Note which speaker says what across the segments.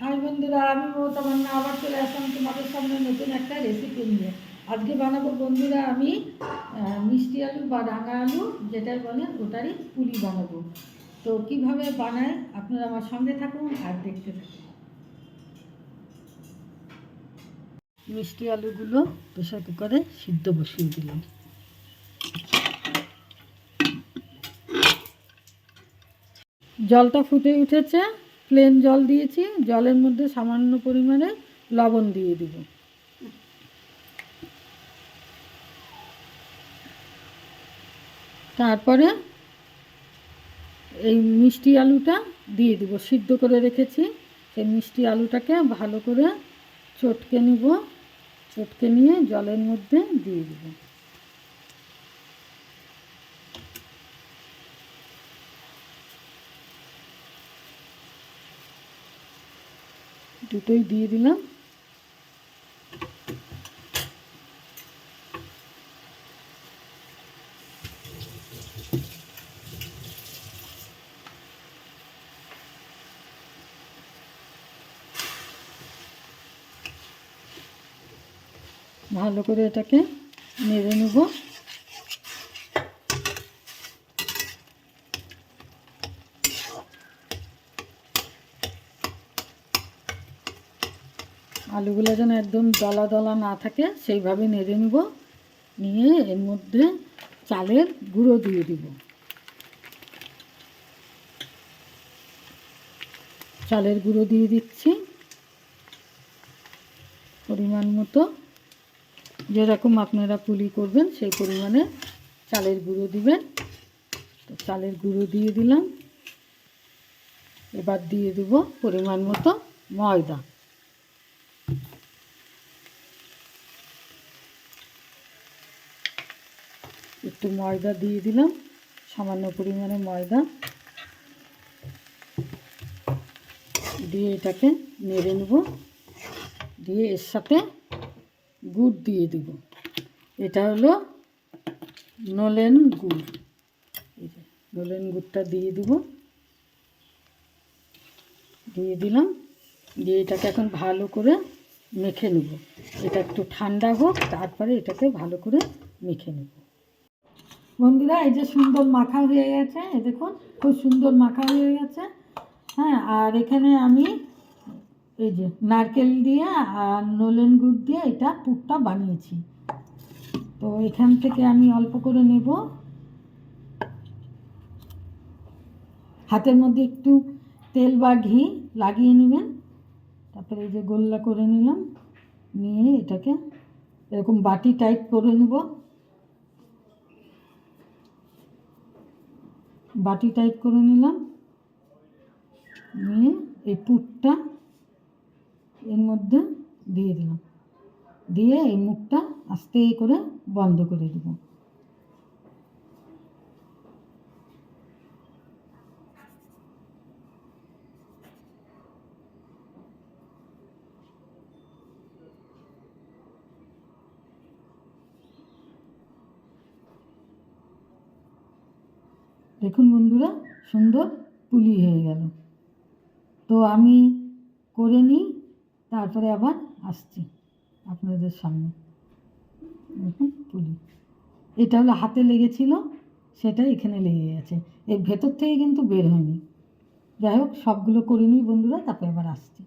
Speaker 1: High বন্ধুরা, আমি মমতা মান্না আবার চলে আসলাম তোমাদের সামনে নতুন একটা রেসিপি নিয়ে। আজকে বানাবো বন্ধুরা আমি মিষ্টি আলু বা রাঙা আলু যেটাই বলেন ওটারই পুলি বানাবো। তো কিভাবে বানায় আপনারা আমার সঙ্গে থাকুন আর দেখতে থাকুন। মিষ্টি আলুগুলো প্রেসার কুকারে সিদ্ধ বসিয়ে দিলাম। জলটা ফুটে উঠেছে, প্লেন জল দিয়েছি, জলের মধ্যে সামান্য পরিমাণে লবণ দিয়ে দিব। তারপরে এই মিষ্টি আলুটা দিয়ে দিব, সিদ্ধ করে রেখেছি। সেই মিষ্টি আলুটাকে ভালো করে চটকে নিব, চটকে নিয়ে জলের মধ্যে দিয়ে দিব। দুটোই দিয়ে দিলাম। ভালো করে এটাকে নেড়ে নেব। আলুগুলো যেন একদম দলা দলা না থাকে সেইভাবে নেড়ে নেব। নিয়ে এর মধ্যে চালের গুঁড়ো দিয়ে দিব। চালের গুঁড়ো দিয়ে দিচ্ছি পরিমাণ মতো। যেরকম আপনারা পুলি করবেন সেই পরিমাণে চালের গুঁড়ো দিবেন। তো চালের গুঁড়ো দিয়ে দিলাম। এবার দিয়ে দেব পরিমাণ মতো ময়দা। একটু ময়দা দিয়ে দিলাম, সামান্য পরিমাণে ময়দা দিয়ে এটাকে নেড়ে নেব। দিয়ে এর সাথে গুড় দিয়ে দেব। এটা হলো নলেন গুড়। এই যে নলেন গুড়টা দিয়ে দেব, দিয়ে দিলাম। দিয়ে এটাকে এখন ভালো করে মেখে নেব। এটা একটু ঠান্ডা হোক, তারপরে এটাকে ভালো করে মেখে নেব। বন্ধুরা, এই যে সুন্দর মাখা হয়ে গেছে, এই দেখুন খুব সুন্দর মাখা হয়ে গেছে। হ্যাঁ, আর এখানে আমি এই যে নারকেল দিয়ে আর নলেন গুড় দিয়ে এটা পুরটা বানিয়েছি। তো এখান থেকে আমি অল্প করে নেব। হাতের মধ্যে একটু তেল বা ঘি লাগিয়ে নেবেন। তারপরে এই যে গোল্লা করে নিলাম, নিয়ে এটাকে এরকম বাটি টাইপ করে নেব। বাটি টাইপ করে নিলাম, নিয়ে এই পুরটা এর মধ্যে দিয়ে দিলাম। দিয়ে এই মুখটা আস্তে করে বন্ধ করে দেব। দেখুন বন্ধুরা, সুন্দর পুলি হয়ে গেল। তো আমি করে নিই, তারপরে আবার আসছি আপনাদের সামনে। দেখুন পুলি, এটা হলো হাতে লেগেছিল, সেটা এখানে লেগে গেছে। এর ভেতর থেকে কিন্তু বের হয়নি। যাই হোক, সবগুলো করে নিই বন্ধুরা, তারপরে আবার আসছি।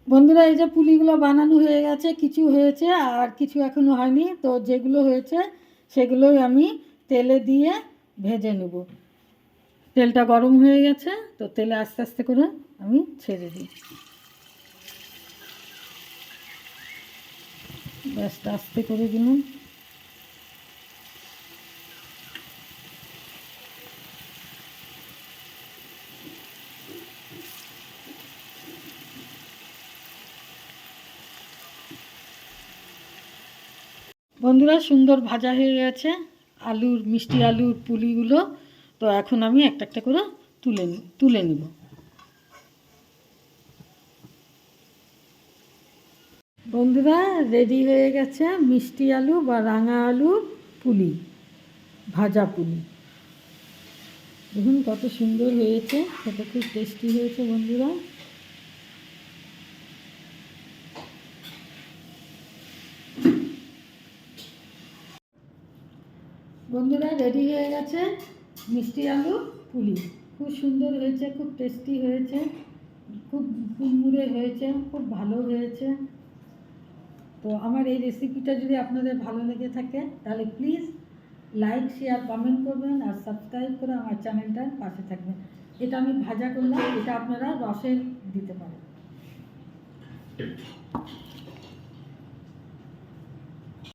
Speaker 1: বন্ধুরা, এই যে পুলিগুলো বানানো হয়ে গেছে, কিছু হয়েছে আর কিছু এখনো হয়নি। তো যেগুলো হয়েছে সেগুলোই আমি তেলে দিয়ে ভেজে নেব। তেলটা গরম হয়ে গেছে, তো তেলে আস্তে আস্তে করে আমি ছেড়ে দিই। গ্যাসটা আস্তে করে দিলাম। বন্ধুরা, সুন্দর ভাজা হয়ে গেছে মিষ্টি আলুর পুলিগুলো। তো এখন আমি একটা একটা করে তুলে নিব। বন্ধুরা, রেডি হয়ে গেছে মিষ্টি আলু বা রাঙা আলুর পুলি, ভাজা পুলি। দেখুন কত সুন্দর হয়েছে, খেতে খুব টেস্টি হয়েছে বন্ধুরা। বন্ধুরা রেডি হয়ে গেছে মিষ্টি আলু পুলি। খুব সুন্দর হয়েছে, খুব টেস্টি হয়েছে, খুব মুড়মুড়ে হয়েছে, খুব ভালো হয়েছে। তো আমার এই রেসিপিটা যদি আপনাদের ভালো লেগে থাকে তাহলে প্লিজ লাইক শেয়ার কমেন্ট করবেন আর সাবস্ক্রাইব করে আমার চ্যানেলটার পাশে থাকবেন। এটা আমি ভাজা করলাম, এটা আপনারা রসে দিতে পারেন।